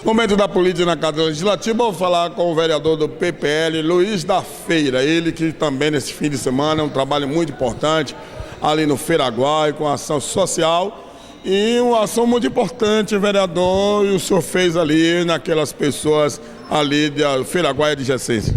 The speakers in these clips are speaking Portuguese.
Momento da política na Casa Legislativa, vou falar com o vereador do PPL, Luiz da Feira. Ele que também nesse fim de semana é um trabalho muito importante ali no Feiraguai, com ação social. E uma ação muito importante, vereador, e o senhor fez ali naquelas pessoas ali do Feiraguai adjacência.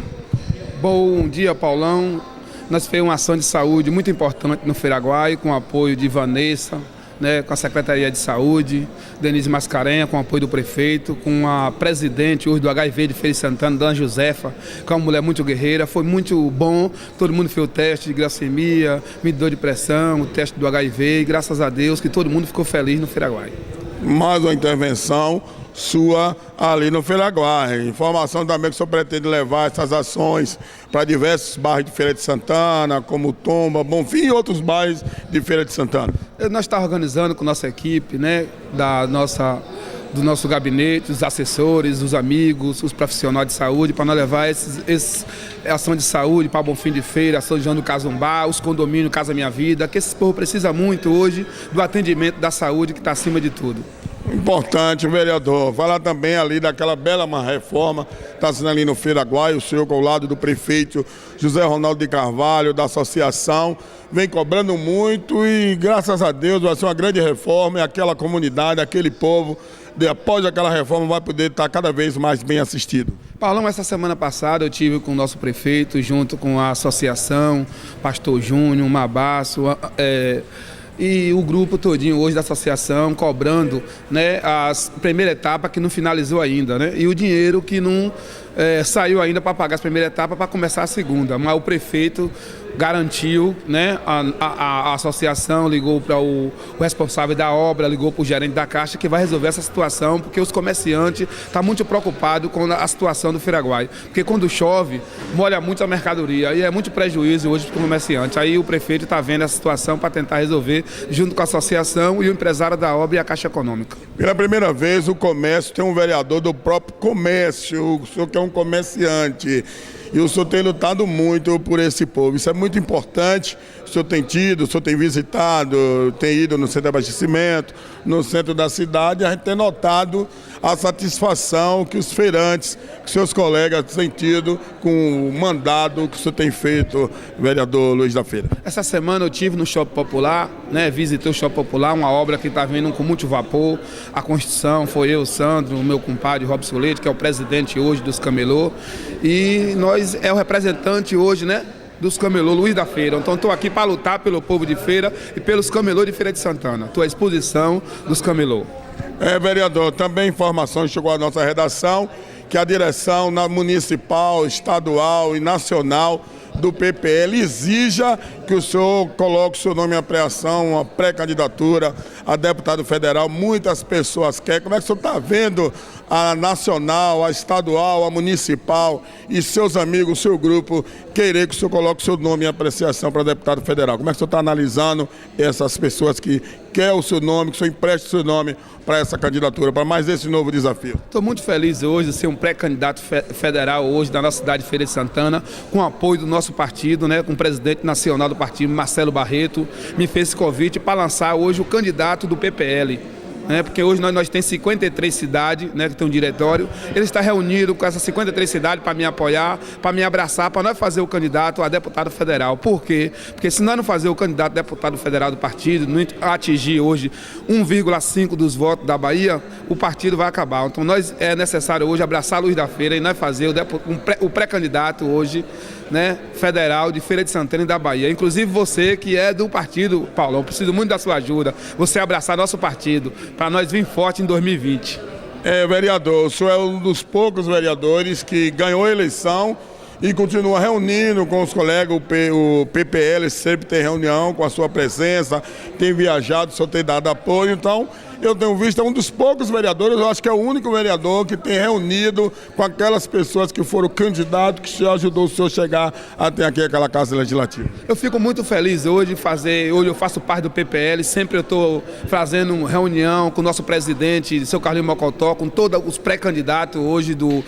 Bom dia, Paulão. Nós fizemos uma ação de saúde muito importante no Feiraguai, com o apoio de Vanessa, né, com a Secretaria de Saúde, Denise Mascarenha, com o apoio do prefeito, com a presidente hoje do HIV de Feira de Santana, Dona Josefa, que é uma mulher muito guerreira. Foi muito bom, todo mundo fez o teste de glicemia, medidor de pressão, o teste do HIV, e graças a Deus que todo mundo ficou feliz no Feiraguai. Mais uma intervenção sua ali no Feiraguai. Informação também que o senhor pretende levar essas ações para diversos bairros de Feira de Santana, como Tomba, Bonfim e outros bairros de Feira de Santana. Nós estamos organizando com nossa equipe, né, do nosso gabinete, os assessores, os amigos, os profissionais de saúde, para nós levar essa ação de saúde para Bonfim de Feira, São João do Casumbá, os condomínios Casa Minha Vida, que esse povo precisa muito hoje do atendimento da saúde que está acima de tudo. Importante, vereador. Falar também ali daquela bela reforma que está sendo ali no Feiraguai, o senhor ao lado do prefeito José Ronaldo de Carvalho, da associação, vem cobrando muito e graças a Deus vai ser uma grande reforma e aquela comunidade, aquele povo, após aquela reforma vai poder estar cada vez mais bem assistido. Paulão, essa semana passada eu tive com o nosso prefeito, junto com a associação, Pastor Júnior, Mabaço, e o grupo todinho hoje da associação cobrando, né, a primeira etapa que não finalizou ainda, né, e o dinheiro que não saiu ainda para pagar a primeira etapa para começar a segunda, mas o prefeito garantiu, né, a associação ligou para o responsável da obra, ligou para o gerente da Caixa que vai resolver essa situação, porque os comerciantes estão muito preocupados com a situação do Feiraguai, porque quando chove, molha muito a mercadoria e é muito prejuízo hoje para o comerciante. Aí o prefeito está vendo essa situação para tentar resolver junto com a associação e o empresário da obra e a Caixa Econômica. Pela primeira vez o comércio tem um vereador do próprio comércio, o senhor que é um comerciante. E o senhor tem lutado muito por esse povo. Isso é muito importante. O senhor tem tido, o senhor tem visitado, tem ido no centro de abastecimento, no centro da cidade, a gente tem notado a satisfação que os feirantes, que seus colegas têm tido com o mandado que o senhor tem feito, vereador Luiz da Feira. Essa semana eu estive no Shopping Popular, né, visitei o Shopping Popular, uma obra que está vindo com muito vapor. A construção foi eu, Sandro, o meu compadre Robson Leite, que é o presidente hoje dos Camelô, e nós é o representante hoje, né, dos camelô Luiz da Feira. Então estou aqui para lutar pelo povo de Feira e pelos camelô de Feira de Santana. Estou à exposição dos camelô. Vereador, também informação chegou à nossa redação que a direção municipal, estadual e nacional do PPL exija que o senhor coloque o seu nome em apreensão, uma pré-candidatura a deputado federal. Muitas pessoas querem. Como é que o senhor está vendo a nacional, a estadual, a municipal e seus amigos, o seu grupo, querer que o senhor coloque o seu nome em apreciação para deputado federal? Como é que o senhor está analisando essas pessoas que querem o seu nome, que o senhor empreste o seu nome para essa candidatura, para mais esse novo desafio? Estou muito feliz hoje de ser um pré-candidato federal hoje da nossa cidade de Feira de Santana, com apoio do nosso partido, né, com o presidente nacional do partido, Marcelo Barreto, me fez esse convite para lançar hoje o candidato do PPL. Porque hoje nós temos 53 cidades, né, que tem um diretório. Ele está reunido com essas 53 cidades para me apoiar, para me abraçar, para nós fazer o candidato a deputado federal. Por quê? Porque se nós não fazer o candidato a deputado federal do partido, não atingir hoje 1,5% dos votos da Bahia, o partido vai acabar. Então é necessário hoje abraçar a Luiz da Feira e nós fazer o pré-candidato hoje, né, federal de Feira de Santana e da Bahia. Inclusive você que é do partido, Paulo, eu preciso muito da sua ajuda, você abraçar nosso partido, para nós vir forte em 2020. Vereador, o senhor é um dos poucos vereadores que ganhou a eleição e continua reunindo com os colegas. O PPL sempre tem reunião com a sua presença, tem viajado, o senhor tem dado apoio. Então, eu tenho visto, é um dos poucos vereadores, eu acho que é o único vereador que tem reunido com aquelas pessoas que foram candidatos, que ajudou o senhor a chegar até aqui aquela Casa Legislativa. Eu fico muito feliz hoje eu faço parte do PPL, sempre eu estou fazendo reunião com o nosso presidente, seu Carlinhos Mocotó, com todos os pré-candidatos hoje do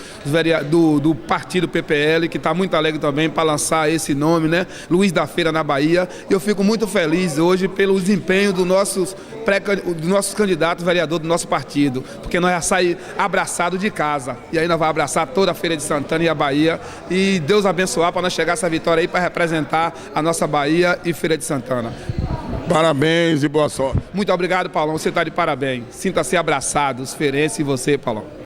partido PPL, que está muito alegre também para lançar esse nome, né? Luiz da Feira na Bahia. Eu fico muito feliz hoje pelo desempenho dos nossos candidatos vereadores do nosso partido, porque nós já saímos abraçados de casa. E aí nós vamos abraçar toda a Feira de Santana e a Bahia. E Deus abençoar para nós chegar a essa vitória aí para representar a nossa Bahia e Feira de Santana. Parabéns e boa sorte. Muito obrigado, Paulão. Você está de parabéns. Sinta-se abraçado, os feirenses e você, Paulão.